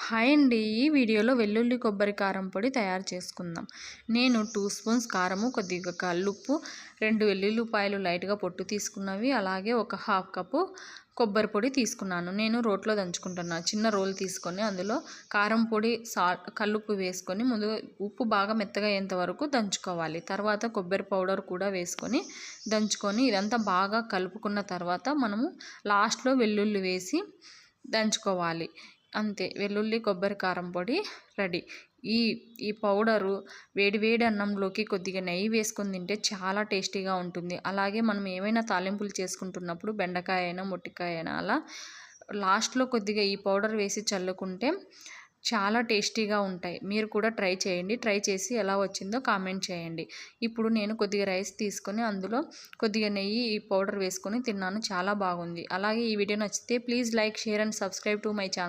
Hi అండి. ఈ వీడియోలో వెల్లుల్లి కొబ్బరి కారం పొడి తయారు చేసుకుందాం. నేను 2 స్పూన్స్ కారము, కొద్దిగా కల్లుప్పు, 2 వెల్లుల్లిపాయలు లైట్గా పొట్టు తీసుకున్నవి, అలాగే ఒక హాఫ్ కప్పు కొబ్బరి పొడి తీసుకున్నాను. నేను రోట్లో దంచుకుంటున్నాను. చిన్న రోల్ తీసుకొని అందులో కారం పొడి, కల్లుప్పు వేసుకొని ముందు ఉప్పు బాగా మెత్తగా అయ్యేంత వరకు దంచుకోవాలి. తర్వాత కొబ్బరి పౌడర్ కూడా వేసుకొని దంచుకొని ఇదంతా బాగా కలుపుకున్న తర్వాత మనము లాస్ట్లో వెల్లుల్లి వేసి దంచుకోవాలి. అంతే, వెల్లుల్లి కొబ్బరి కారం పొడి రెడీ. ఈ పౌడరు వేడి వేడి అన్నంలోకి కొద్దిగా నెయ్యి వేసుకొని తింటే చాలా టేస్టీగా ఉంటుంది. అలాగే మనం ఏమైనా తాలింపులు చేసుకుంటున్నప్పుడు బెండకాయ అయినా మొట్టికాయ అయినా అలా లాస్ట్లో కొద్దిగా ఈ పౌడర్ వేసి చల్లుకుంటే చాలా టేస్టీగా ఉంటాయి. మీరు కూడా ట్రై చేయండి. ట్రై చేసి ఎలా వచ్చిందో కామెంట్ చేయండి. ఇప్పుడు నేను కొద్దిగా రైస్ తీసుకొని అందులో కొద్దిగా నెయ్యి, ఈ పౌడర్ వేసుకొని తిన్నాను. చాలా బాగుంది. అలాగే ఈ వీడియో నచ్చితే please like, share and subscribe to my channel.